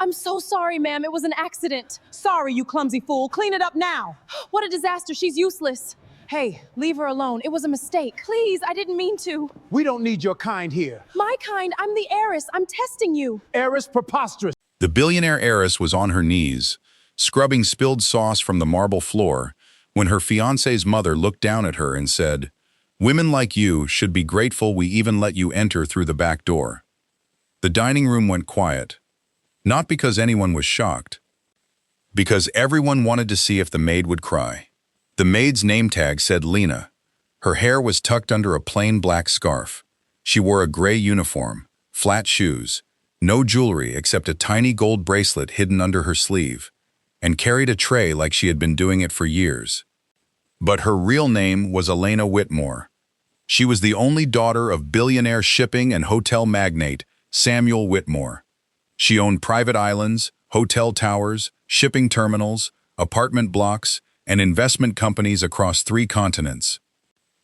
I'm so sorry, ma'am. It was an accident. Sorry, you clumsy fool. Clean it up now. What a disaster. She's useless. Hey, leave her alone. It was a mistake. Please, I didn't mean to. We don't need your kind here. My kind? I'm the heiress. I'm testing you. Heiress preposterous. The billionaire heiress was on her knees, scrubbing spilled sauce from the marble floor, when her fiancé's mother looked down at her and said, "Women like you should be grateful we even let you enter through the back door." The dining room went quiet, not because anyone was shocked, because everyone wanted to see if the maid would cry. The maid's name tag said Lena. Her hair was tucked under a plain black scarf. She wore a gray uniform, flat shoes, no jewelry except a tiny gold bracelet hidden under her sleeve, and carried a tray like she had been doing it for years. But her real name was Elena Whitmore. She was the only daughter of billionaire shipping and hotel magnate Samuel Whitmore. She owned private islands, hotel towers, shipping terminals, apartment blocks, and investment companies across 3 continents.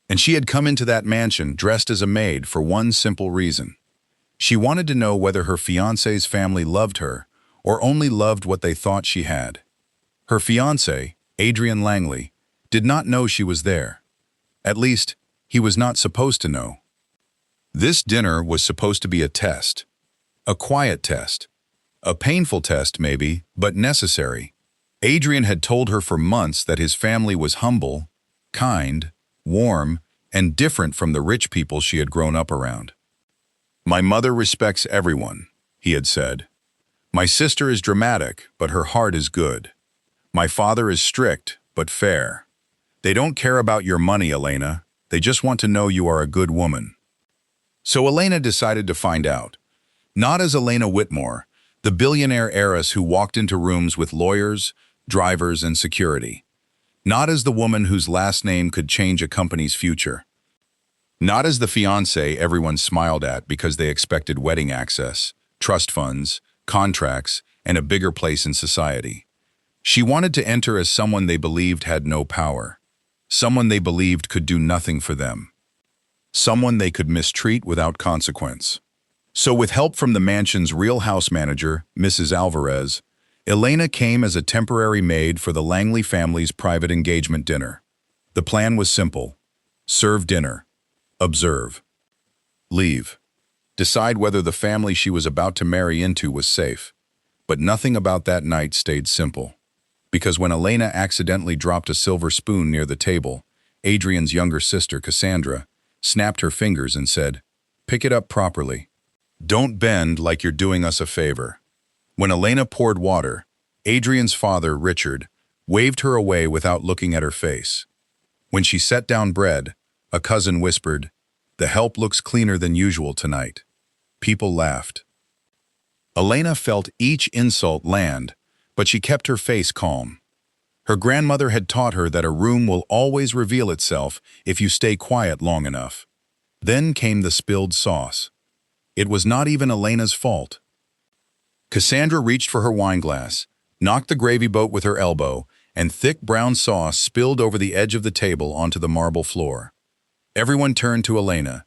And she had come into that mansion dressed as a maid for one simple reason. She wanted to know whether her fiancé's family loved her or only loved what they thought she had. Her fiancé, Adrian Langley, did not know she was there. At least, he was not supposed to know. This dinner was supposed to be a test. A quiet test. A painful test, maybe, but necessary. Adrian had told her for months that his family was humble, kind, warm, and different from the rich people she had grown up around. "My mother respects everyone," he had said. "My sister is dramatic, but her heart is good. My father is strict, but fair. They don't care about your money, Elena. They just want to know you are a good woman." So Elena decided to find out. Not as Elena Whitmore, the billionaire heiress who walked into rooms with lawyers, drivers, and security. Not as the woman whose last name could change a company's future. Not as the fiancé everyone smiled at because they expected wedding access, trust funds, contracts, and a bigger place in society. She wanted to enter as someone they believed had no power. Someone they believed could do nothing for them. Someone they could mistreat without consequence. So with help from the mansion's real house manager, Mrs. Alvarez, Elena came as a temporary maid for the Langley family's private engagement dinner. The plan was simple. Serve dinner. Observe. Leave. Decide whether the family she was about to marry into was safe. But nothing about that night stayed simple. Because when Elena accidentally dropped a silver spoon near the table, Adrian's younger sister, Cassandra, snapped her fingers and said, "Pick it up properly. Don't bend like you're doing us a favor." When Elena poured water, Adrian's father, Richard, waved her away without looking at her face. When she set down bread, a cousin whispered, "The help looks cleaner than usual tonight." People laughed. Elena felt each insult land, but she kept her face calm. Her grandmother had taught her that a room will always reveal itself if you stay quiet long enough. Then came the spilled sauce. It was not even Elena's fault. Cassandra reached for her wineglass, knocked the gravy boat with her elbow, and thick brown sauce spilled over the edge of the table onto the marble floor. Everyone turned to Elena.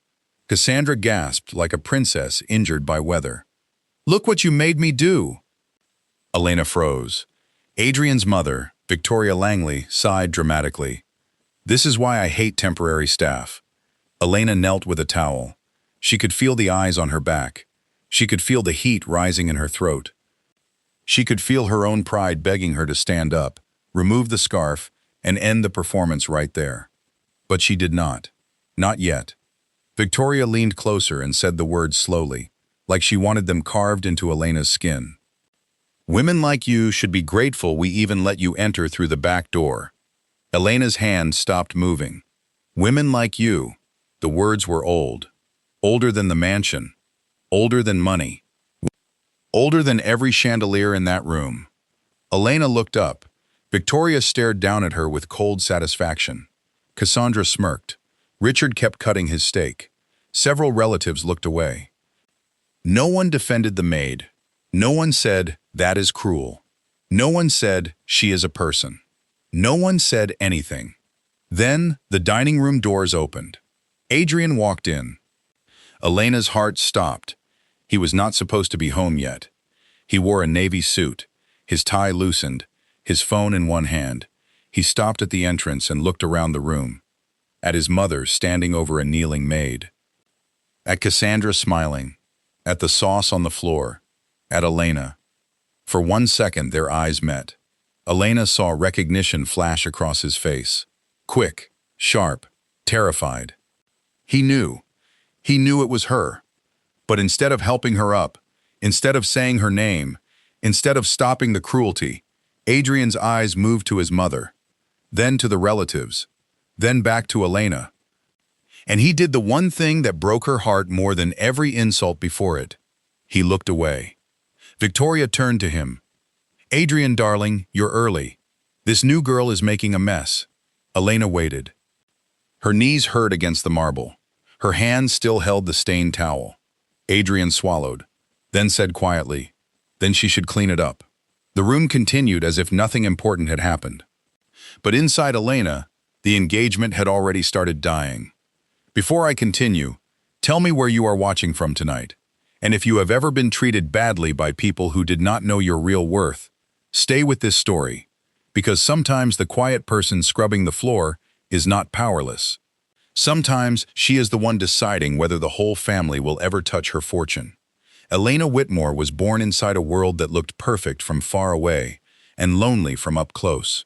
Cassandra gasped like a princess injured by weather. "Look what you made me do!" Elena froze. Adrian's mother, Victoria Langley, sighed dramatically. "This is why I hate temporary staff." Elena knelt with a towel. She could feel the eyes on her back. She could feel the heat rising in her throat. She could feel her own pride begging her to stand up, remove the scarf, and end the performance right there. But she did not. Not yet. Victoria leaned closer and said the words slowly, like she wanted them carved into Elena's skin. "Women like you should be grateful we even let you enter through the back door." Elena's hand stopped moving. "Women like you." The words were old. Older than the mansion. Older than money. Older than every chandelier in that room. Elena looked up. Victoria stared down at her with cold satisfaction. Cassandra smirked. Richard kept cutting his steak. Several relatives looked away. No one defended the maid. No one said, "That is cruel." No one said, "She is a person." No one said anything. Then the dining room doors opened. Adrian walked in. Elena's heart stopped. He was not supposed to be home yet. He wore a navy suit, his tie loosened, his phone in one hand. He stopped at the entrance and looked around the room, at his mother standing over a kneeling maid, at Cassandra smiling, at the sauce on the floor, at Elena. For 1 second, their eyes met. Elena saw recognition flash across his face. Quick, sharp, terrified. He knew it was her. But instead of helping her up, instead of saying her name, instead of stopping the cruelty, Adrian's eyes moved to his mother, then to the relatives, then back to Elena. And he did the one thing that broke her heart more than every insult before it. He looked away. Victoria turned to him. "Adrian, darling, you're early. This new girl is making a mess." Elena waited. Her knees hurt against the marble. Her hands still held the stained towel. Adrian swallowed, then said quietly, "Then she should clean it up." The room continued as if nothing important had happened. But inside Elena, the engagement had already started dying. "Before I continue, tell me where you are watching from tonight, and if you have ever been treated badly by people who did not know your real worth, stay with this story, because sometimes the quiet person scrubbing the floor is not powerless. Sometimes she is the one deciding whether the whole family will ever touch her fortune." Elena Whitmore was born inside a world that looked perfect from far away and lonely from up close.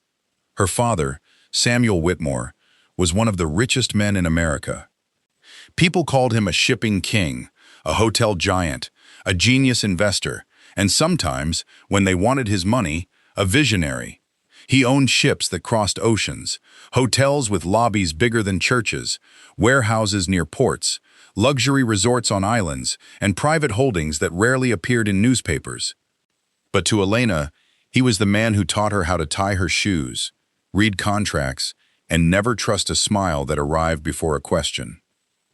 Her father, Samuel Whitmore, was one of the richest men in America. People called him a shipping king, a hotel giant, a genius investor, and sometimes, when they wanted his money, a visionary. He owned ships that crossed oceans, hotels with lobbies bigger than churches, warehouses near ports, luxury resorts on islands, and private holdings that rarely appeared in newspapers. But to Elena, he was the man who taught her how to tie her shoes, read contracts, and never trust a smile that arrived before a question.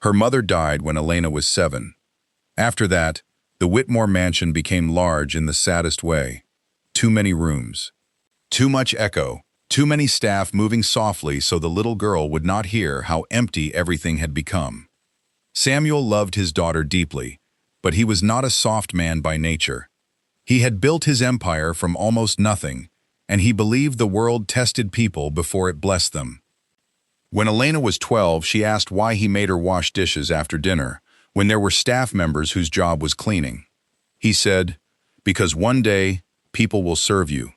Her mother died when Elena was 7. After that, the Whitmore mansion became large in the saddest way. Too many rooms. Too much echo, too many staff moving softly so the little girl would not hear how empty everything had become. Samuel loved his daughter deeply, but he was not a soft man by nature. He had built his empire from almost nothing, and he believed the world tested people before it blessed them. When Elena was 12, she asked why he made her wash dishes after dinner, when there were staff members whose job was cleaning. He said, "Because one day, people will serve you.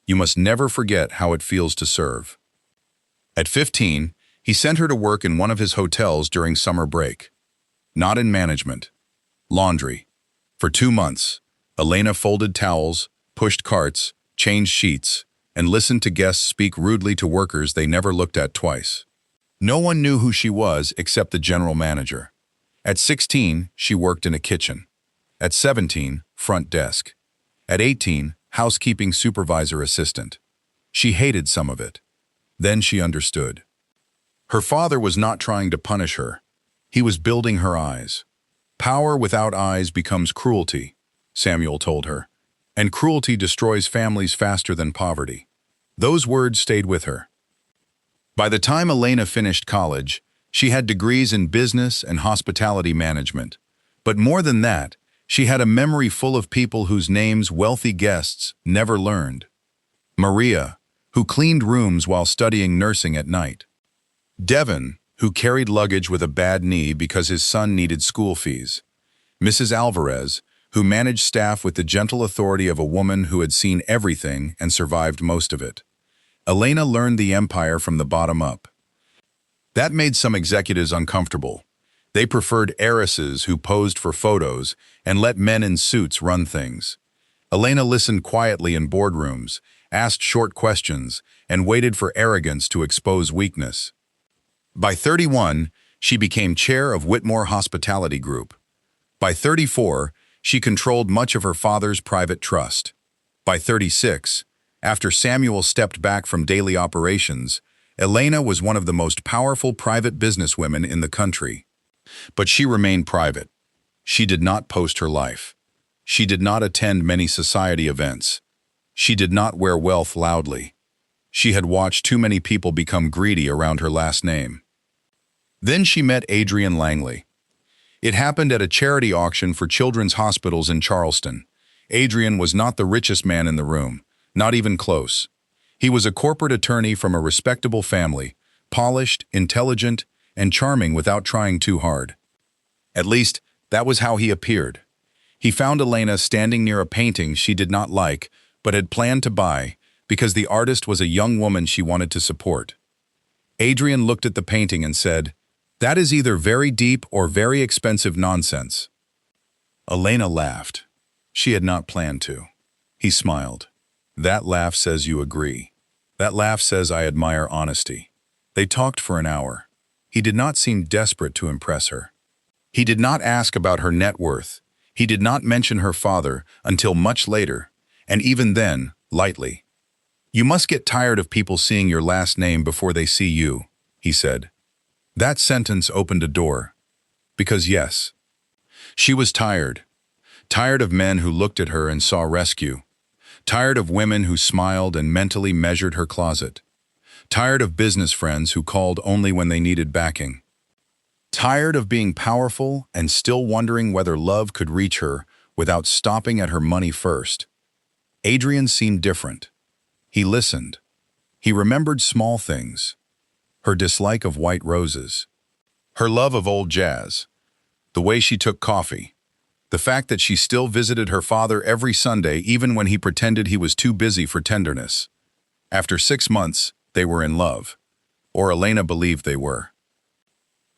You must never forget how it feels to serve." At 15, he sent her to work in one of his hotels during summer break. Not in management. Laundry. For 2 months, Elena folded towels, pushed carts, changed sheets, and listened to guests speak rudely to workers they never looked at twice. No one knew who she was except the general manager. At 16, she worked in a kitchen. At 17, front desk. At 18, housekeeping supervisor assistant. She hated some of it. Then she understood. Her father was not trying to punish her. He was building her eyes. "Power without eyes becomes cruelty," Samuel told her, "and cruelty destroys families faster than poverty." Those words stayed with her. By the time Elena finished college, she had degrees in business and hospitality management. But more than that, she had a memory full of people whose names wealthy guests never learned. Maria, who cleaned rooms while studying nursing at night. Devon, who carried luggage with a bad knee because his son needed school fees. Mrs. Alvarez, who managed staff with the gentle authority of a woman who had seen everything and survived most of it. Elena learned the empire from the bottom up. That made some executives uncomfortable. They preferred heiresses who posed for photos and let men in suits run things. Elena listened quietly in boardrooms, asked short questions, and waited for arrogance to expose weakness. By 31, she became chair of Whitmore Hospitality Group. By 34, she controlled much of her father's private trust. By 36, after Samuel stepped back from daily operations, Elena was one of the most powerful private businesswomen in the country. But she remained private. She did not post her life. She did not attend many society events. She did not wear wealth loudly. She had watched too many people become greedy around her last name. Then she met Adrian Langley. It happened at a charity auction for children's hospitals in Charleston. Adrian was not the richest man in the room, not even close. He was a corporate attorney from a respectable family, polished, intelligent, and charming without trying too hard. At least, that was how he appeared. He found Elena standing near a painting she did not like, but had planned to buy, because the artist was a young woman she wanted to support. Adrian looked at the painting and said, "That is either very deep or very expensive nonsense." Elena laughed. She had not planned to. He smiled. "That laugh says you agree. That laugh says I admire honesty." They talked for an hour. He did not seem desperate to impress her. He did not ask about her net worth. He did not mention her father until much later, and even then, lightly. "You must get tired of people seeing your last name before they see you," he said. That sentence opened a door. Because yes, she was tired. Tired of men who looked at her and saw rescue. Tired of women who smiled and mentally measured her closet. Tired of business friends who called only when they needed backing. Tired of being powerful and still wondering whether love could reach her without stopping at her money first. Adrian seemed different. He listened. He remembered small things. Her dislike of white roses. Her love of old jazz. The way she took coffee. The fact that she still visited her father every Sunday even when he pretended he was too busy for tenderness. After 6 months, they were in love. Or Elena believed they were.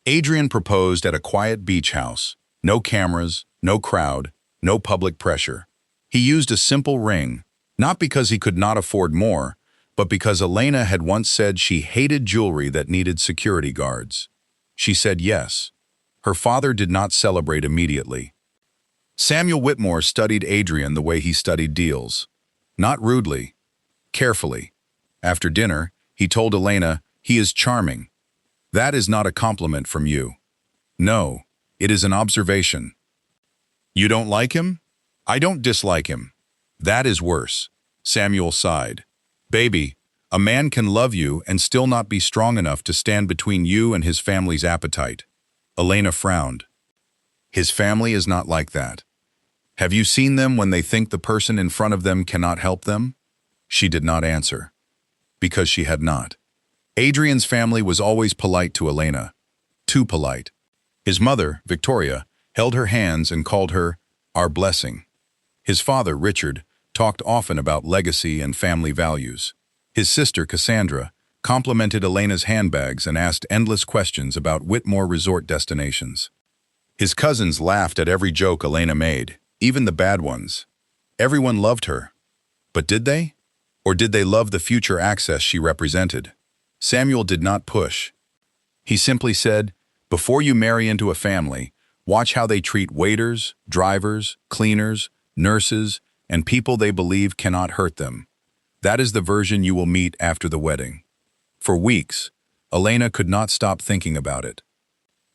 Adrian proposed at a quiet beach house. No cameras, no crowd, no public pressure. He used a simple ring, not because he could not afford more, but because Elena had once said she hated jewelry that needed security guards. She said yes. Her father did not celebrate immediately. Samuel Whitmore studied Adrian the way he studied deals. Not rudely, carefully. After dinner, he told Elena, "He is charming. That is not a compliment from you. No, it is an observation." "You don't like him?" "I don't dislike him. That is worse." Samuel sighed. "Baby, a man can love you and still not be strong enough to stand between you and his family's appetite." Elena frowned. "His family is not like that. Have you seen them when they think the person in front of them cannot help them?" She did not answer. Because she had not. Adrian's family was always polite to Elena. Too polite. His mother, Victoria, held her hands and called her our blessing. His father, Richard, talked often about legacy and family values. His sister, Cassandra, complimented Elena's handbags and asked endless questions about Whitmore resort destinations. His cousins laughed at every joke Elena made, even the bad ones. Everyone loved her. But did they? Or did they love the future access she represented? Samuel did not push. He simply said, "Before you marry into a family, watch how they treat waiters, drivers, cleaners, nurses, and people they believe cannot hurt them. That is the version you will meet after the wedding." For weeks, Elena could not stop thinking about it.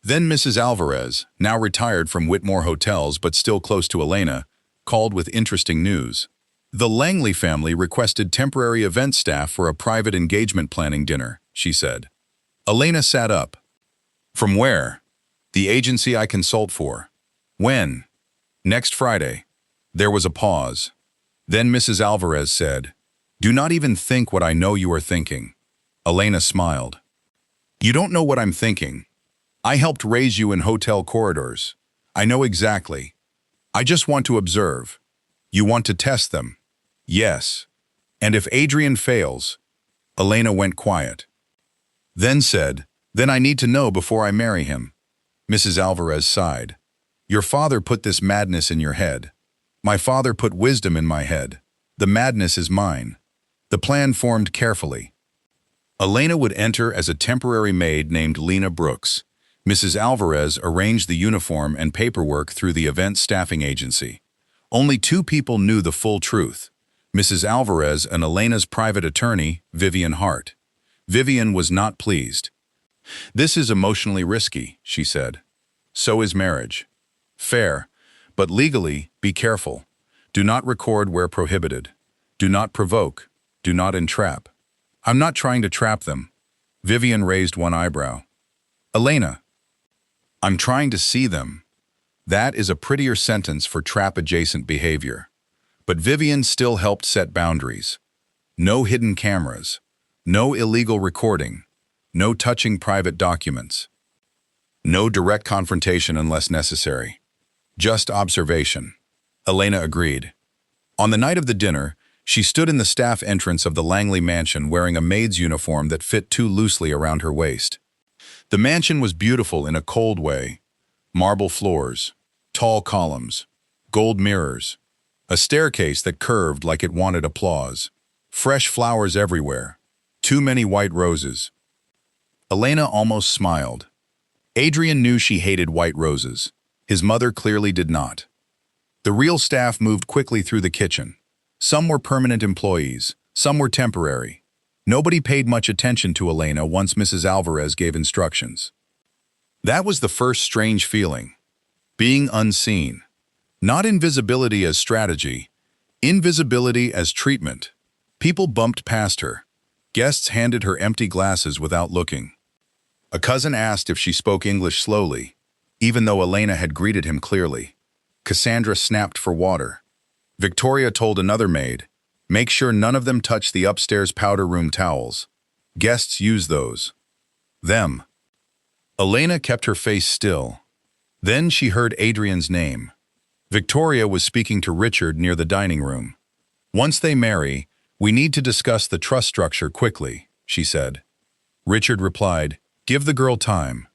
Then Mrs. Alvarez, now retired from Whitmore Hotels but still close to Elena, called with interesting news. The Langley family requested temporary event staff for a private engagement planning dinner, she said. Elena sat up. "From where?" "The agency I consult for." "When?" "Next Friday." There was a pause. Then Mrs. Alvarez said, "Do not even think what I know you are thinking." Elena smiled. "You don't know what I'm thinking. I helped raise you in hotel corridors. I know exactly. I just want to observe. You want to test them." "Yes. And if Adrian fails..." Elena went quiet. Then said, "Then I need to know before I marry him." Mrs. Alvarez sighed. "Your father put this madness in your head. My father put wisdom in my head. The madness is mine. The plan formed carefully." Elena would enter as a temporary maid named Lena Brooks. Mrs. Alvarez arranged the uniform and paperwork through the event staffing agency. Only 2 people knew the full truth. Mrs. Alvarez and Elena's private attorney, Vivian Hart. Vivian was not pleased. "This is emotionally risky," she said. "So is marriage." "Fair, but legally, be careful. Do not record where prohibited. Do not provoke. Do not entrap." "I'm not trying to trap them." Vivian raised one eyebrow. "Elena, I'm trying to see them." That is a prettier sentence for trap-adjacent behavior. But Vivian still helped set boundaries. No hidden cameras. No illegal recording. No touching private documents. No direct confrontation unless necessary. Just observation. Elena agreed. On the night of the dinner, she stood in the staff entrance of the Langley mansion wearing a maid's uniform that fit too loosely around her waist. The mansion was beautiful in a cold way. Marble floors, tall columns, gold mirrors, a staircase that curved like it wanted applause, fresh flowers everywhere, too many white roses. Elena almost smiled. Adrian knew she hated white roses. His mother clearly did not. The real staff moved quickly through the kitchen. Some were permanent employees, some were temporary. Nobody paid much attention to Elena once Mrs. Alvarez gave instructions. That was the first strange feeling. Being unseen. Not invisibility as strategy, invisibility as treatment. People bumped past her. Guests handed her empty glasses without looking. A cousin asked if she spoke English slowly, even though Elena had greeted him clearly. Cassandra snapped for water. Victoria told another maid, "Make sure none of them touch the upstairs powder room towels. Guests use those." Them. Elena kept her face still. Then she heard Adrian's name. Victoria was speaking to Richard near the dining room. "Once they marry, we need to discuss the trust structure quickly," she said. Richard replied, "Give the girl time."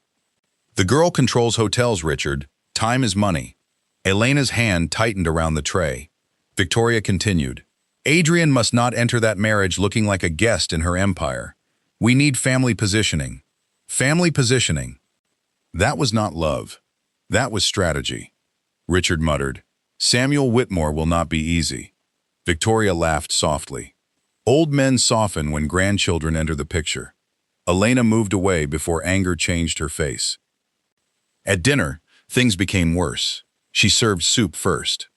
"The girl controls hotels, Richard. Time is money." Elena's hand tightened around the tray. Victoria continued, "Adrian must not enter that marriage looking like a guest in her empire. We need family positioning." Family positioning. That was not love. That was strategy. Richard muttered, "Samuel Whitmore will not be easy." Victoria laughed softly. Old men soften when grandchildren enter the picture. Elena moved away before anger changed her face. At dinner, things became worse. She served soup first.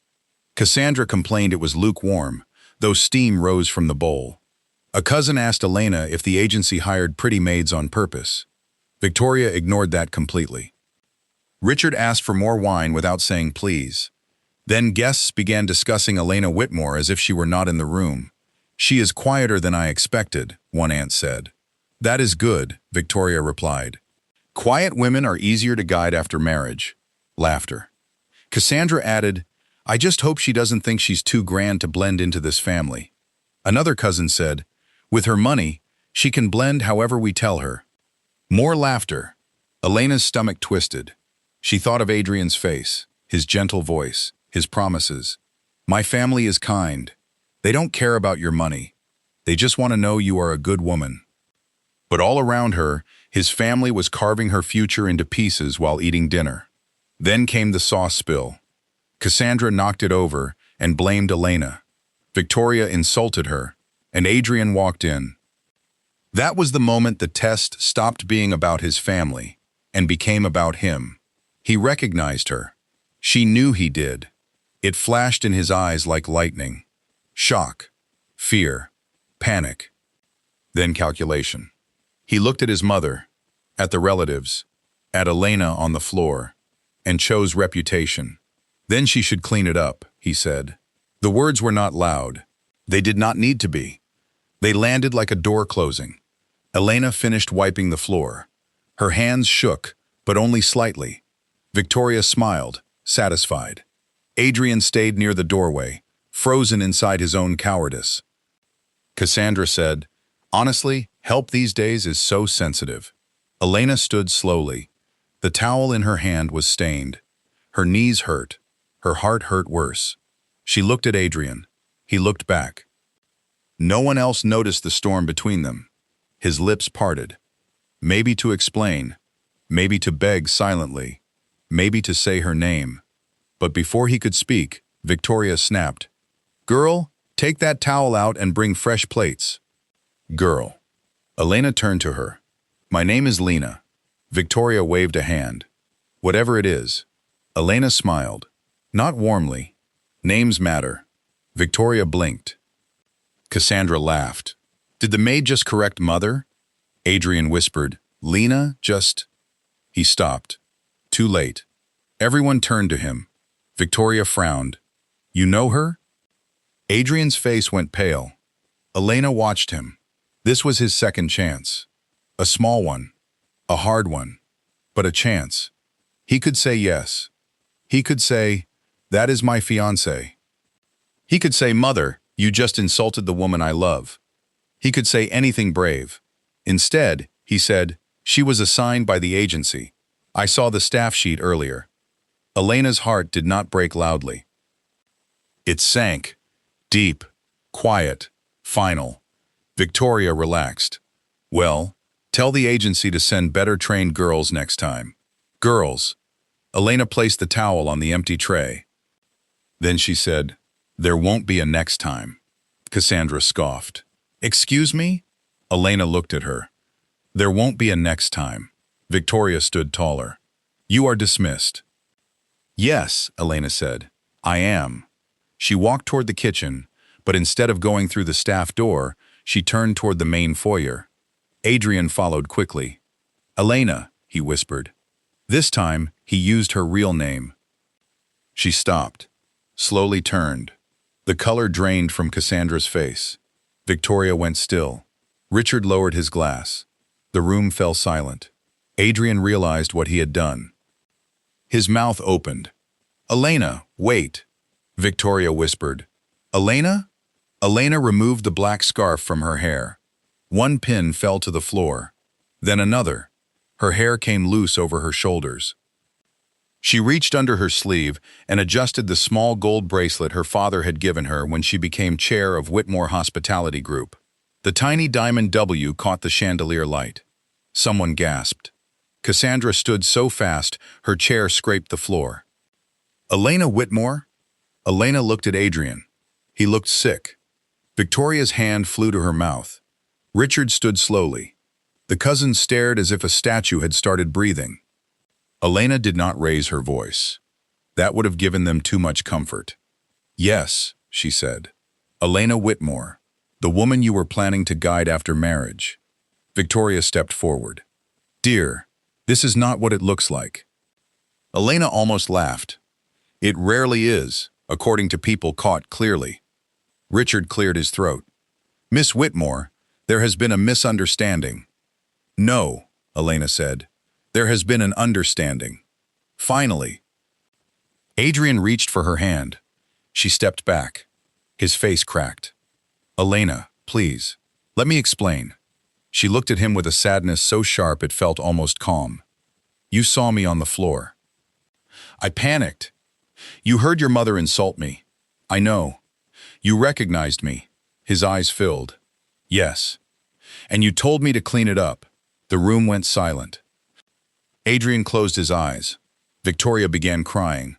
Cassandra complained it was lukewarm, though steam rose from the bowl. A cousin asked Elena if the agency hired pretty maids on purpose. Victoria ignored that completely. Richard asked for more wine without saying please. Then guests began discussing Elena Whitmore as if she were not in the room. "She is quieter than I expected," one aunt said. "That is good," Victoria replied. "Quiet women are easier to guide after marriage." Laughter. Cassandra added, "I just hope she doesn't think she's too grand to blend into this family." Another cousin said, "With her money, she can blend however we tell her." More laughter. Elena's stomach twisted. She thought of Adrian's face, his gentle voice, his promises. "My family is kind. They don't care about your money. They just want to know you are a good woman." But all around her, his family was carving her future into pieces while eating dinner. Then came the sauce spill. Cassandra knocked it over and blamed Elena. Victoria insulted her, and Adrian walked in. That was the moment the test stopped being about his family and became about him. He recognized her. She knew he did. It flashed in his eyes like lightning. Shock, fear, panic, then calculation. He looked at his mother, at the relatives, at Elena on the floor, and chose reputation. Then she should clean it up, he said. The words were not loud. They did not need to be. They landed like a door closing. Elena finished wiping the floor. Her hands shook, but only slightly. Victoria smiled, satisfied. Adrian stayed near the doorway, frozen inside his own cowardice. Cassandra said, "Honestly, help these days is so sensitive." Elena stood slowly. The towel in her hand was stained. Her knees hurt. Her heart hurt worse. She looked at Adrian. He looked back. No one else noticed the storm between them. His lips parted. Maybe to explain, maybe to beg silently, maybe to say her name. But before he could speak, Victoria snapped, "Girl, take that towel out and bring fresh plates." Girl. Elena turned to her. "My name is Lena." Victoria waved a hand. "Whatever it is." Elena smiled. Not warmly. Names matter. Victoria blinked. Cassandra laughed. "Did the maid just correct mother?" Adrian whispered, "Lena just—" He stopped. Too late. Everyone turned to him. Victoria frowned. "You know her?" Adrian's face went pale. Elena watched him. This was his second chance. A small one. A hard one. But a chance. He could say yes. He could say, "That is my fiancé." He could say, "Mother, you just insulted the woman I love." He could say anything brave. Instead, he said, "She was assigned by the agency. I saw the staff sheet earlier." Elena's heart did not break loudly. It sank. Deep, quiet, final. Victoria relaxed. "Well, tell the agency to send better trained girls next time." Girls. Elena placed the towel on the empty tray. Then she said, "There won't be a next time." Cassandra scoffed. "Excuse me?" Elena looked at her. "There won't be a next time." Victoria stood taller. "You are dismissed." "Yes," Elena said. "I am." She walked toward the kitchen, but instead of going through the staff door, she turned toward the main foyer. Adrian followed quickly. "Elena," he whispered. This time, he used her real name. She stopped, slowly turned. The color drained from Cassandra's face. Victoria went still. Richard lowered his glass. The room fell silent. Adrian realized what he had done. His mouth opened. "Elena, wait," Victoria whispered. "Elena?" Elena removed the black scarf from her hair. One pin fell to the floor. Then another. Her hair came loose over her shoulders. She reached under her sleeve and adjusted the small gold bracelet her father had given her when she became chair of Whitmore Hospitality Group. The tiny diamond W caught the chandelier light. Someone gasped. Cassandra stood so fast, her chair scraped the floor. "Elena Whitmore?" Elena looked at Adrian. He looked sick. Victoria's hand flew to her mouth. Richard stood slowly. The cousins stared as if a statue had started breathing. Elena did not raise her voice. That would have given them too much comfort. "Yes," she said. "Elena Whitmore, the woman you were planning to guide after marriage." Victoria stepped forward. "Dear, this is not what it looks like." Elena almost laughed. "It rarely is, according to people caught clearly." Richard cleared his throat. "Miss Whitmore, there has been a misunderstanding." "No," Elena said. "There has been an understanding. Finally." Adrian reached for her hand. She stepped back. His face cracked. "Elena, please, let me explain." She looked at him with a sadness so sharp it felt almost calm. "You saw me on the floor. I panicked. You heard your mother insult me. I know. You recognized me." His eyes filled. "Yes. And you told me to clean it up." The room went silent. Adrian closed his eyes. Victoria began crying.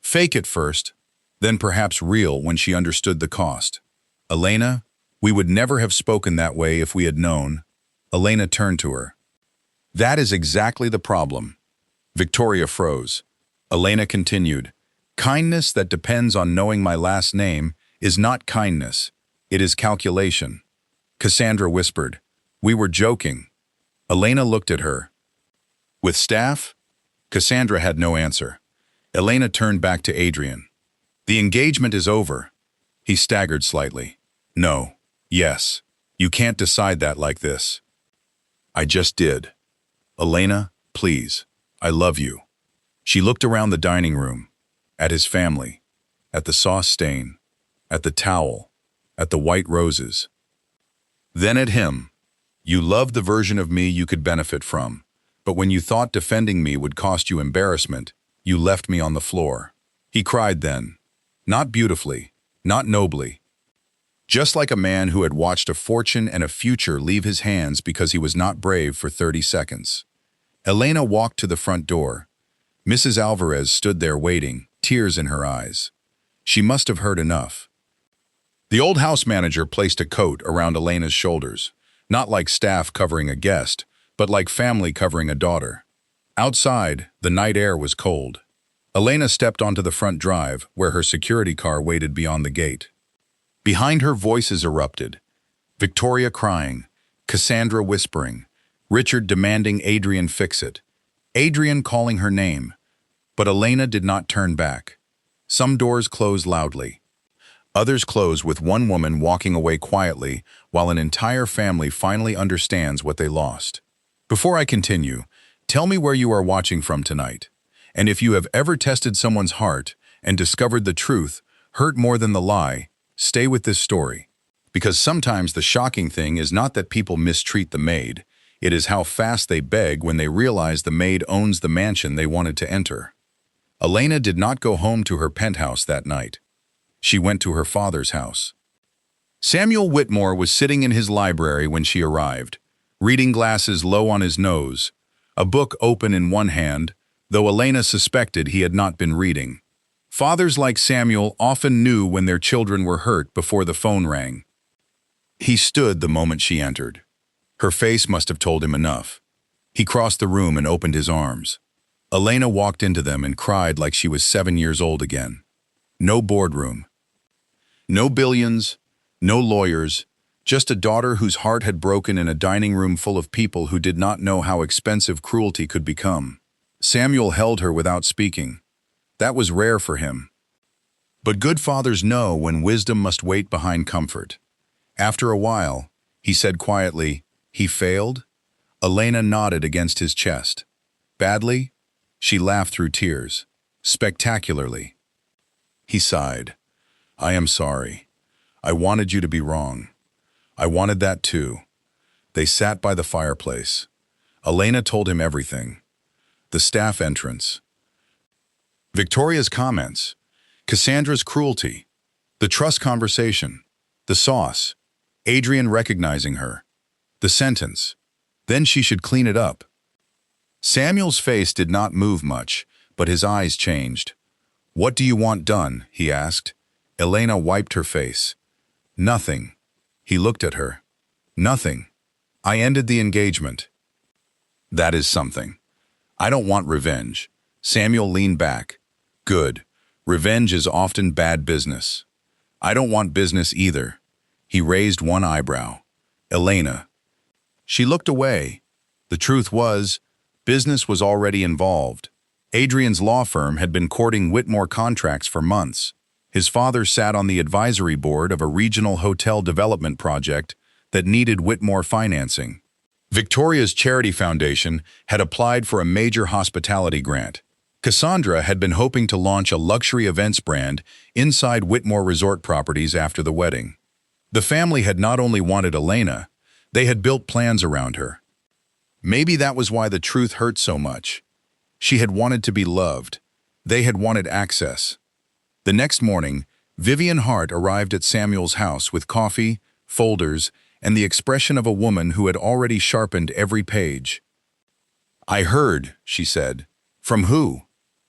Fake at first, then perhaps real when she understood the cost. "Elena, we would never have spoken that way if we had known." Elena turned to her. "That is exactly the problem." Victoria froze. Elena continued. "Kindness that depends on knowing my last name is not kindness. It is calculation." Cassandra whispered. "We were joking." Elena looked at her. "With staff?" Cassandra had no answer. Elena turned back to Adrian. "The engagement is over." He staggered slightly. "No. Yes. You can't decide that like this." "I just did. Elena, please. I love you." She looked around the dining room, at his family, at the sauce stain, at the towel, at the white roses. Then at him. "You loved the version of me you could benefit from, but when you thought defending me would cost you embarrassment, you left me on the floor." He cried then. Not beautifully, not nobly. Just like a man who had watched a fortune and a future leave his hands because he was not brave for 30 seconds. Elena walked to the front door. Mrs. Alvarez stood there waiting, tears in her eyes. She must have heard enough. The old house manager placed a coat around Elena's shoulders, not like staff covering a guest, but like family covering a daughter. Outside, the night air was cold. Elena stepped onto the front drive, where her security car waited beyond the gate. Behind her, voices erupted. Victoria crying, Cassandra whispering, Richard demanding Adrian fix it, Adrian calling her name. But Elena did not turn back. Some doors closed loudly. Others close with one woman walking away quietly while an entire family finally understands what they lost. Before I continue, tell me where you are watching from tonight. And if you have ever tested someone's heart and discovered the truth hurt more than the lie, stay with this story. Because sometimes the shocking thing is not that people mistreat the maid, it is how fast they beg when they realize the maid owns the mansion they wanted to enter. Elena did not go home to her penthouse that night. She went to her father's house. Samuel Whitmore was sitting in his library when she arrived, reading glasses low on his nose, a book open in one hand, though Elena suspected he had not been reading. Fathers like Samuel often knew when their children were hurt before the phone rang. He stood the moment she entered. Her face must have told him enough. He crossed the room and opened his arms. Elena walked into them and cried like she was 7 years old again. No boardroom. No billions, no lawyers, just a daughter whose heart had broken in a dining room full of people who did not know how expensive cruelty could become. Samuel held her without speaking. That was rare for him. But good fathers know when wisdom must wait behind comfort. After a while, he said quietly, "He failed?" Elena nodded against his chest. "Badly?" She laughed through tears. "Spectacularly." He sighed. "I am sorry. I wanted you to be wrong. I wanted that too." They sat by the fireplace. Elena told him everything. The staff entrance. Victoria's comments. Cassandra's cruelty. The trust conversation. The sauce. Adrian recognizing her. The sentence. Then she should clean it up. Samuel's face did not move much, but his eyes changed. "What do you want done?" he asked. Elena wiped her face. "Nothing." He looked at her. "Nothing. I ended the engagement." "That is something. I don't want revenge." Samuel leaned back. "Good. Revenge is often bad business." "I don't want business either." He raised one eyebrow. "Elena." She looked away. The truth was, business was already involved. Adrian's law firm had been courting Whitmore contracts for months. His father sat on the advisory board of a regional hotel development project that needed Whitmore financing. Victoria's charity foundation had applied for a major hospitality grant. Cassandra had been hoping to launch a luxury events brand inside Whitmore Resort properties after the wedding. The family had not only wanted Elena, they had built plans around her. Maybe that was why the truth hurt so much. She had wanted to be loved. They had wanted access. The next morning, Vivian Hart arrived at Samuel's house with coffee, folders, and the expression of a woman who had already sharpened every page. "I heard," she said. "From who?"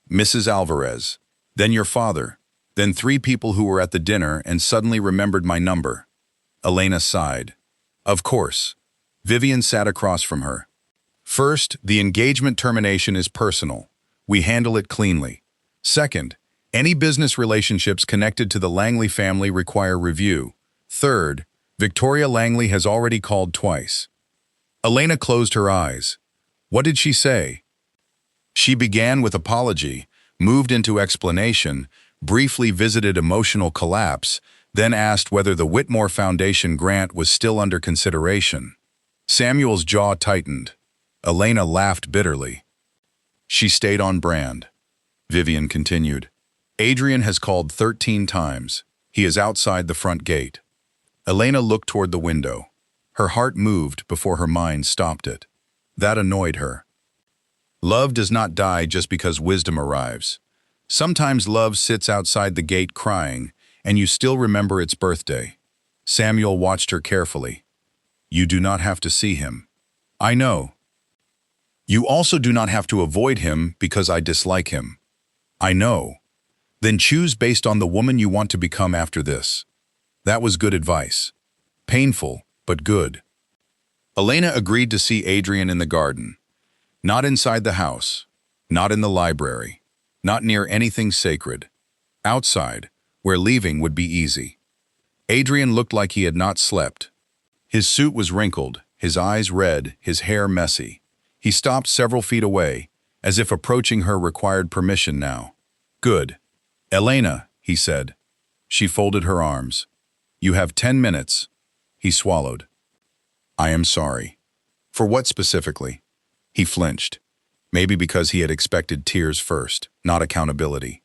"Mrs. Alvarez. Then your father. Then 3 people who were at the dinner and suddenly remembered my number." Elena sighed. "Of course." Vivian sat across from her. "First, the engagement termination is personal. We handle it cleanly. Second, any business relationships connected to the Langley family require review. Third, Victoria Langley has already called twice." Elena closed her eyes. What did she say? She began with apology, moved into explanation, briefly visited emotional collapse, then asked whether the Whitmore Foundation grant was still under consideration. Samuel's jaw tightened. Elena laughed bitterly. "She stayed on brand." Vivian continued. "Adrian has called 13 times. He is outside the front gate." Elena looked toward the window. Her heart moved before her mind stopped it. That annoyed her. Love does not die just because wisdom arrives. Sometimes love sits outside the gate crying, and you still remember its birthday. Samuel watched her carefully. "You do not have to see him." "I know." "You also do not have to avoid him because I dislike him." "I know." "Then choose based on the woman you want to become after this." That was good advice. Painful, but good. Elena agreed to see Adrian in the garden. Not inside the house. Not in the library. Not near anything sacred. Outside, where leaving would be easy. Adrian looked like he had not slept. His suit was wrinkled, his eyes red, his hair messy. He stopped several feet away, as if approaching her required permission now. "Good. Elena," he said. She folded her arms. You have 10 minutes. He swallowed. I am sorry. For what specifically? He flinched. Maybe because he had expected tears first, not accountability.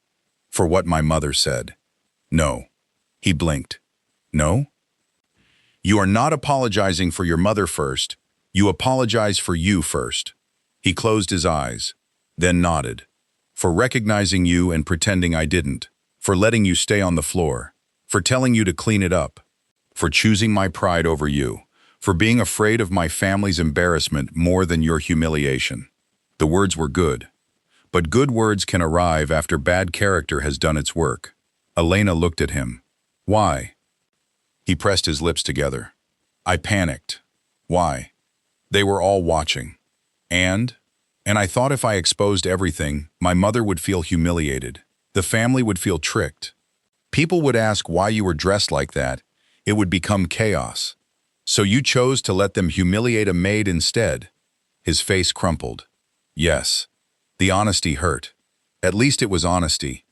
For what my mother said. No. He blinked. No? You are not apologizing for your mother first. You apologize for you first. He closed his eyes, then nodded. For recognizing you and pretending I didn't. For letting you stay on the floor. For telling you to clean it up. For choosing my pride over you. For being afraid of my family's embarrassment more than your humiliation. The words were good. But good words can arrive after bad character has done its work. Elena looked at him. Why? He pressed his lips together. I panicked. Why? They were all watching. And I thought if I exposed everything, my mother would feel humiliated. The family would feel tricked. People would ask why you were dressed like that. It would become chaos. So you chose to let them humiliate a maid instead. His face crumpled. Yes. The honesty hurt. At least it was honesty.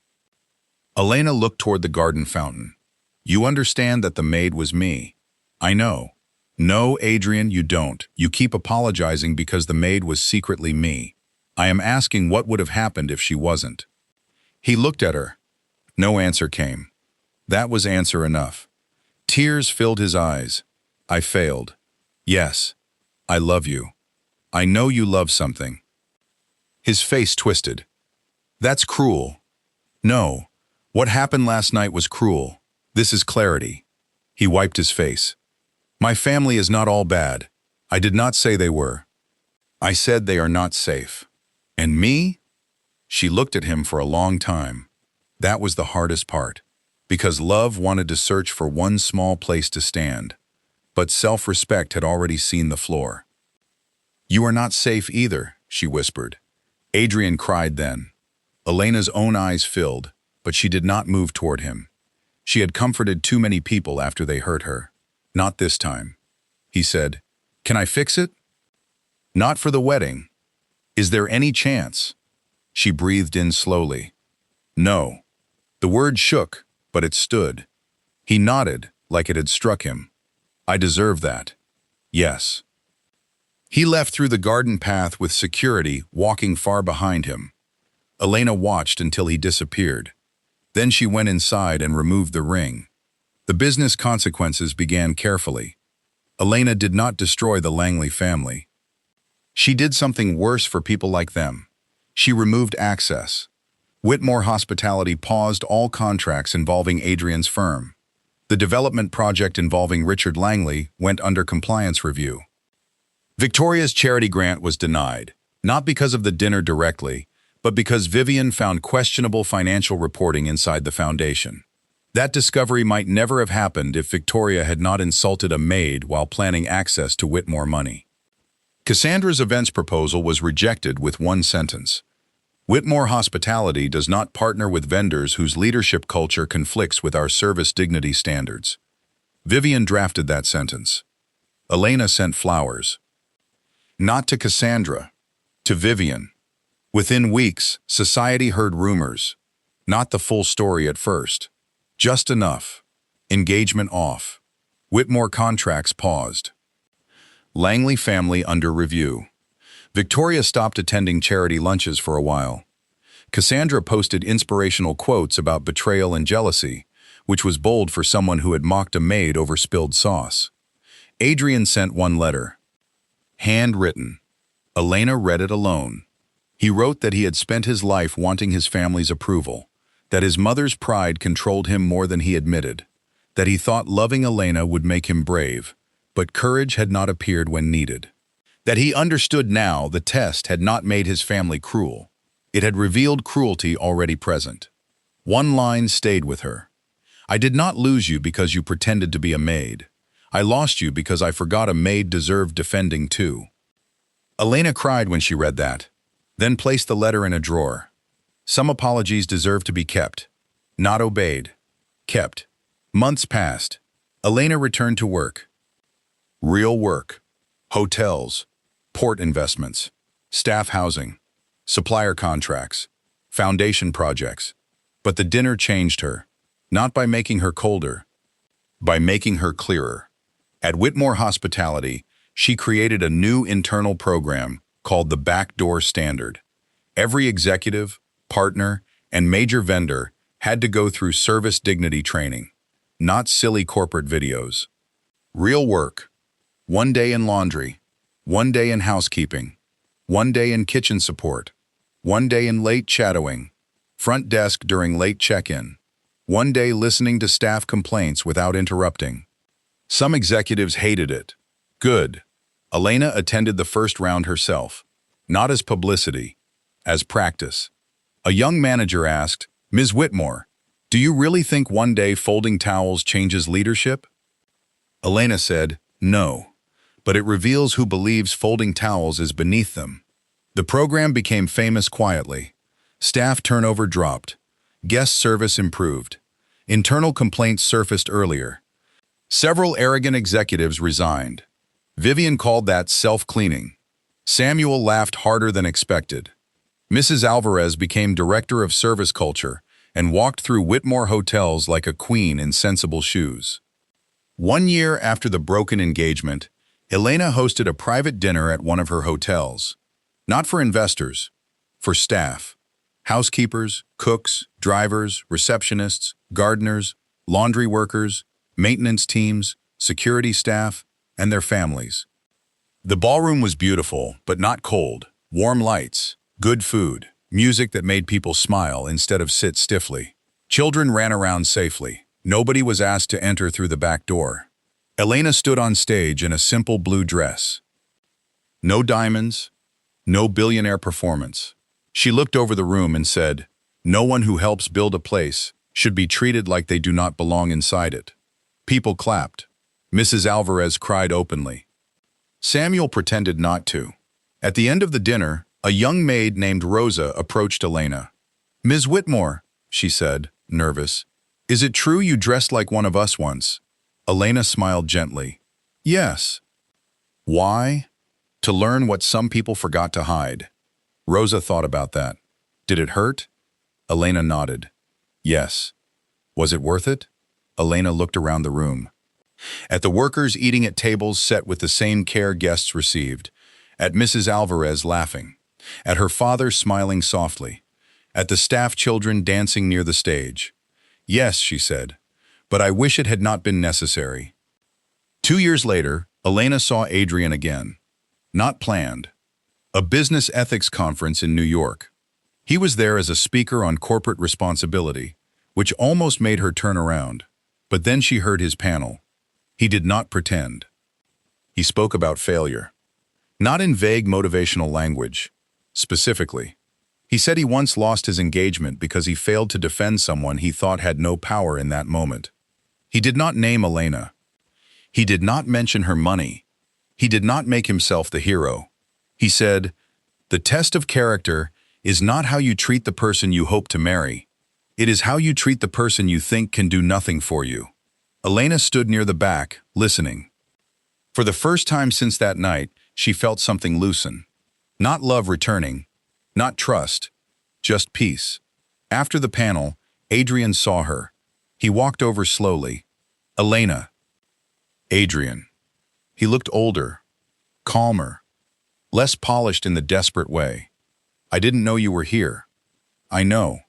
Elena looked toward the garden fountain. You understand that the maid was me. I know. No, Adrian, you don't. You keep apologizing because the maid was secretly me. I am asking what would have happened if she wasn't. He looked at her. No answer came. That was answer enough. Tears filled his eyes. I failed. Yes. I love you. I know you love something. His face twisted. That's cruel. No. What happened last night was cruel. This is clarity. He wiped his face. My family is not all bad. I did not say they were. I said they are not safe. And me? She looked at him for a long time. That was the hardest part. Because love wanted to search for one small place to stand. But self-respect had already seen the floor. You are not safe either, she whispered. Adrian cried then. Elena's own eyes filled, but she did not move toward him. She had comforted too many people after they hurt her. Not this time. He said, Can I fix it? Not for the wedding. Is there any chance? She breathed in slowly. No. The word shook, but it stood. He nodded, like it had struck him. I deserve that. Yes. He left through the garden path with security walking far behind him. Elena watched until he disappeared. Then she went inside and removed the ring. The business consequences began carefully. Elena did not destroy the Langley family. She did something worse for people like them. She removed access. Whitmore Hospitality paused all contracts involving Adrian's firm. The development project involving Richard Langley went under compliance review. Victoria's charity grant was denied, not because of the dinner directly, but because Vivian found questionable financial reporting inside the foundation. That discovery might never have happened if Victoria had not insulted a maid while planning access to Whitmore money. Cassandra's events proposal was rejected with one sentence. Whitmore Hospitality does not partner with vendors whose leadership culture conflicts with our service dignity standards. Vivian drafted that sentence. Elena sent flowers. Not to Cassandra, to Vivian. Within weeks, society heard rumors. Not the full story at first. Just enough. Engagement off. Whitmore contracts paused. Langley family under review. Victoria stopped attending charity lunches for a while. Cassandra posted inspirational quotes about betrayal and jealousy, which was bold for someone who had mocked a maid over spilled sauce. Adrian sent one letter. Handwritten. Elena read it alone. He wrote that he had spent his life wanting his family's approval, that his mother's pride controlled him more than he admitted, that he thought loving Elena would make him brave, but courage had not appeared when needed, that he understood now the test had not made his family cruel. It had revealed cruelty already present. One line stayed with her. I did not lose you because you pretended to be a maid. I lost you because I forgot a maid deserved defending too. Elena cried when she read that, then placed the letter in a drawer. Some apologies deserve to be kept. Not obeyed. Kept. Months passed. Elena returned to work. Real work. Hotels. Port investments. Staff housing. Supplier contracts. Foundation projects. But the dinner changed her. Not by making her colder, by making her clearer. At Whitmore Hospitality, she created a new internal program called the Backdoor Standard. Every executive, partner, and major vendor had to go through service dignity training, not silly corporate videos. Real work. 1 day in laundry, 1 day in housekeeping, 1 day in kitchen support, 1 day in late shadowing, front desk during late check-in, 1 day listening to staff complaints without interrupting. Some executives hated it. Good. Elena attended the first round herself, not as publicity, as practice. A young manager asked, "Ms. Whitmore, do you really think 1 day folding towels changes leadership?" Elena said, "No, but it reveals who believes folding towels is beneath them." The program became famous quietly. Staff turnover dropped. Guest service improved. Internal complaints surfaced earlier. Several arrogant executives resigned. Vivian called that self-cleaning. Samuel laughed harder than expected. Mrs. Alvarez became director of service culture and walked through Whitmore hotels like a queen in sensible shoes. 1 year after the broken engagement, Elena hosted a private dinner at one of her hotels. Not for investors, for staff. Housekeepers, cooks, drivers, receptionists, gardeners, laundry workers, maintenance teams, security staff, and their families. The ballroom was beautiful, but not cold. Warm lights, good food, music that made people smile instead of sit stiffly. Children ran around safely. Nobody was asked to enter through the back door. Elena stood on stage in a simple blue dress. No diamonds, no billionaire performance. She looked over the room and said, "No one who helps build a place should be treated like they do not belong inside it." People clapped. Mrs. Alvarez cried openly. Samuel pretended not to. At the end of the dinner, a young maid named Rosa approached Elena. "Ms. Whitmore," she said, nervous, "is it true you dressed like one of us once?" Elena smiled gently. "Yes." Why? To learn what some people forgot to hide. Rosa thought about that. Did it hurt? Elena nodded. Yes. Was it worth it? Elena looked around the room. At the workers eating at tables set with the same care guests received. At Mrs. Alvarez laughing. At her father smiling softly. At the staff children dancing near the stage. Yes, she said, but I wish it had not been necessary. 2 years later, Elena saw Adrian again. Not planned. A business ethics conference in New York. He was there as a speaker on corporate responsibility, which almost made her turn around. But then she heard his panel. He did not pretend. He spoke about failure. Not in vague motivational language. Specifically, he said he once lost his engagement because he failed to defend someone he thought had no power in that moment. He did not name Elena. He did not mention her money. He did not make himself the hero. He said, "The test of character is not how you treat the person you hope to marry. It is how you treat the person you think can do nothing for you." Elena stood near the back, listening. For the first time since that night, she felt something loosen. Not love returning, not trust, just peace. After the panel, Adrian saw her. He walked over slowly. "Elena." Adrian. He looked older, calmer, less polished in the desperate way. "I didn't know you were here." "I know."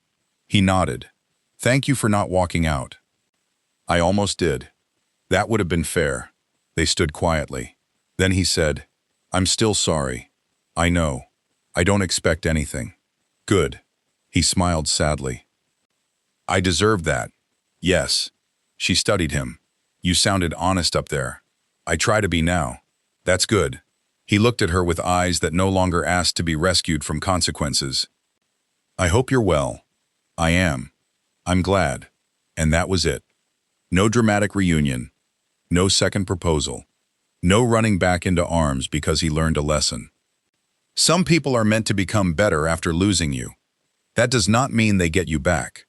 He nodded. "Thank you for not walking out." "I almost did. That would have been fair." They stood quietly. Then he said, "I'm still sorry. I know. I don't expect anything." "Good." He smiled sadly. "I deserved that." "Yes." She studied him. "You sounded honest up there." "I try to be now." "That's good." He looked at her with eyes that no longer asked to be rescued from consequences. "I hope you're well." "I am. I'm glad." And that was it. No dramatic reunion. No second proposal. No running back into arms because he learned a lesson. Some people are meant to become better after losing you. That does not mean they get you back.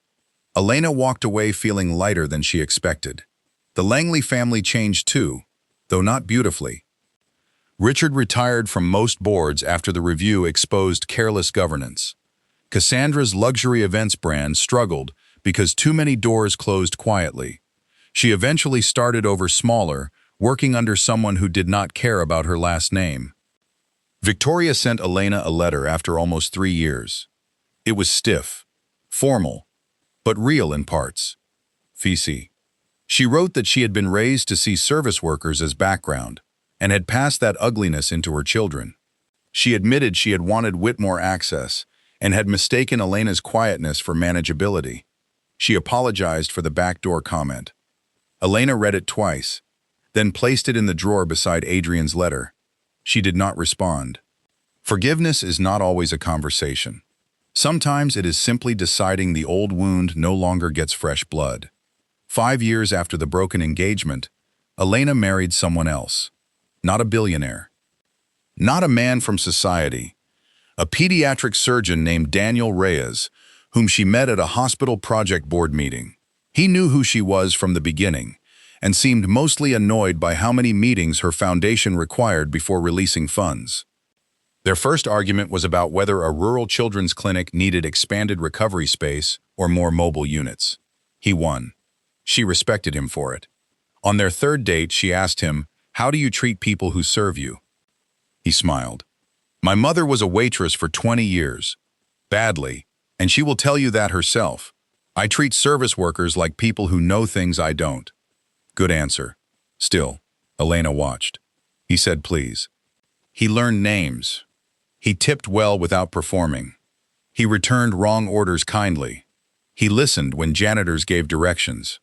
Elena walked away feeling lighter than she expected. The Langley family changed too, though not beautifully. Richard retired from most boards after the review exposed careless governance. Cassandra's luxury events brand struggled because too many doors closed quietly. She eventually started over smaller, working under someone who did not care about her last name. Victoria sent Elena a letter after almost 3 years. It was stiff, formal, but real in parts. Fiancé. She wrote that she had been raised to see service workers as background and had passed that ugliness into her children. She admitted she had wanted Whitmore access and had mistaken Elena's quietness for manageability. She apologized for the backdoor comment. Elena read it twice, then placed it in the drawer beside Adrian's letter. She did not respond. Forgiveness is not always a conversation. Sometimes it is simply deciding the old wound no longer gets fresh blood. 5 years after the broken engagement, Elena married someone else. Not a billionaire. Not a man from society. A pediatric surgeon named Daniel Reyes, whom she met at a hospital project board meeting. He knew who she was from the beginning and seemed mostly annoyed by how many meetings her foundation required before releasing funds. Their first argument was about whether a rural children's clinic needed expanded recovery space or more mobile units. He won. She respected him for it. On their third date, she asked him, "How do you treat people who serve you?" He smiled. "My mother was a waitress for 20 years. Badly, and she will tell you that herself. I treat service workers like people who know things I don't." Good answer. Still, Elena watched. He said please. He learned names. He tipped well without performing. He returned wrong orders kindly. He listened when janitors gave directions.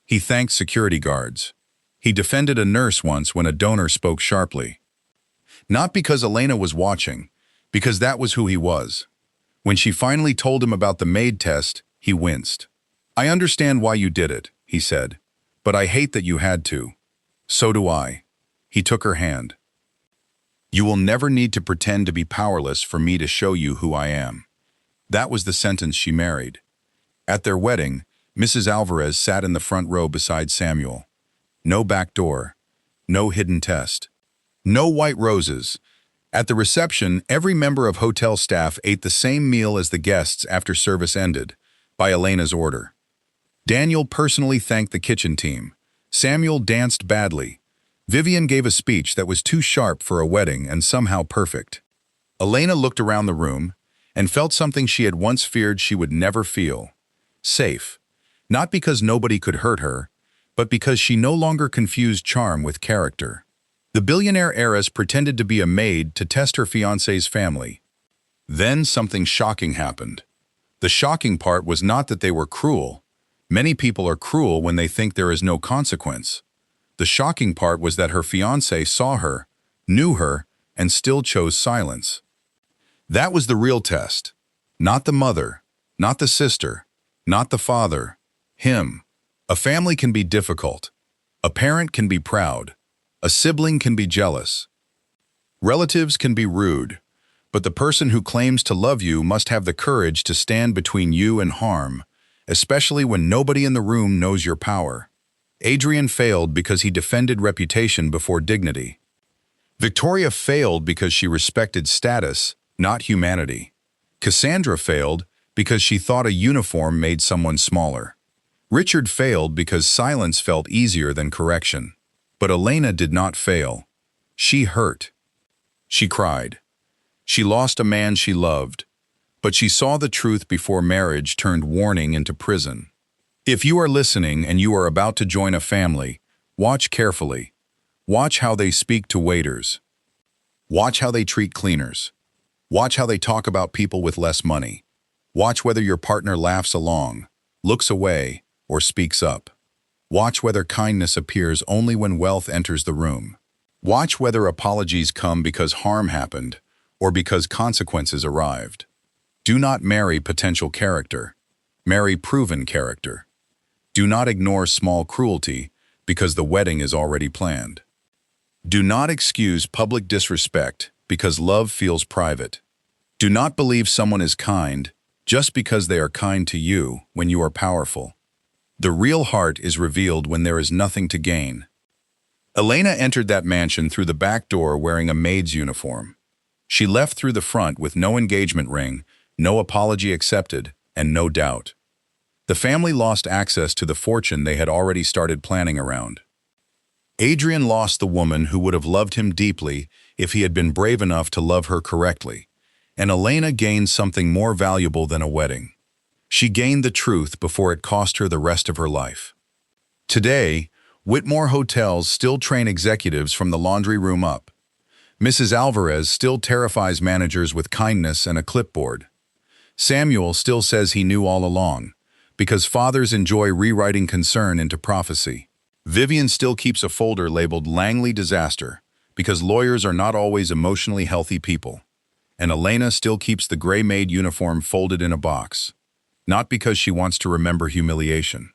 He thanked security guards. He defended a nurse once when a donor spoke sharply. Not because Elena was watching, because that was who he was. When she finally told him about the Maid test, he winced. "I understand why you did it," he said, "but I hate that you had to." "So do I." He took her hand. "You will never need to pretend to be powerless for me to show you who I am." That was the sentence she married. At their wedding, Mrs. Alvarez sat in the front row beside Samuel. No back door, no hidden test, no white roses. At the reception, every member of hotel staff ate the same meal as the guests after service ended, by Elena's order. Daniel personally thanked the kitchen team. Samuel danced badly. Vivian gave a speech that was too sharp for a wedding and somehow perfect. Elena looked around the room and felt something she had once feared she would never feel. Safe. Not because nobody could hurt her, but because she no longer confused charm with character. The billionaire heiress pretended to be a maid to test her fiancé's family. Then something shocking happened. The shocking part was not that they were cruel. Many people are cruel when they think there is no consequence. The shocking part was that her fiancé saw her, knew her, and still chose silence. That was the real test. Not the mother, not the sister, not the father. Him. A family can be difficult. A parent can be proud. A sibling can be jealous. Relatives can be rude. But the person who claims to love you must have the courage to stand between you and harm, especially when nobody in the room knows your power. Adrian failed because he defended reputation before dignity. Victoria failed because she respected status, not humanity. Cassandra failed because she thought a uniform made someone smaller. Richard failed because silence felt easier than correction. But Elena did not fail. She hurt. She cried. She lost a man she loved. But she saw the truth before marriage turned warning into prison. If you are listening and you are about to join a family, watch carefully. Watch how they speak to waiters. Watch how they treat cleaners. Watch how they talk about people with less money. Watch whether your partner laughs along, looks away, or speaks up. Watch whether kindness appears only when wealth enters the room. Watch whether apologies come because harm happened or because consequences arrived. Do not marry potential character. Marry proven character. Do not ignore small cruelty because the wedding is already planned. Do not excuse public disrespect because love feels private. Do not believe someone is kind just because they are kind to you when you are powerful. The real heart is revealed when there is nothing to gain. Elena entered that mansion through the back door wearing a maid's uniform. She left through the front with no engagement ring, no apology accepted, and no doubt. The family lost access to the fortune they had already started planning around. Adrian lost the woman who would have loved him deeply if he had been brave enough to love her correctly, and Elena gained something more valuable than a wedding. She gained the truth before it cost her the rest of her life. Today, Whitmore Hotels still train executives from the laundry room up. Mrs. Alvarez still terrifies managers with kindness and a clipboard. Samuel still says he knew all along, because fathers enjoy rewriting concern into prophecy. Vivian still keeps a folder labeled Langley Disaster, because lawyers are not always emotionally healthy people. And Elena still keeps the gray maid uniform folded in a box, not because she wants to remember humiliation,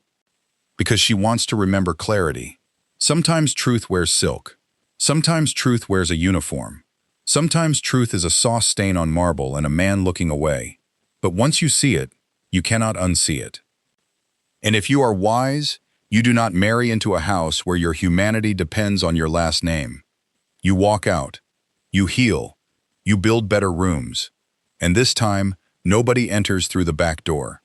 because she wants to remember clarity. Sometimes truth wears silk. Sometimes truth wears a uniform. Sometimes truth is a sauce stain on marble and a man looking away. But once you see it, you cannot unsee it. And if you are wise, you do not marry into a house where your humanity depends on your last name. You walk out. You heal. You build better rooms. And this time, nobody enters through the back door.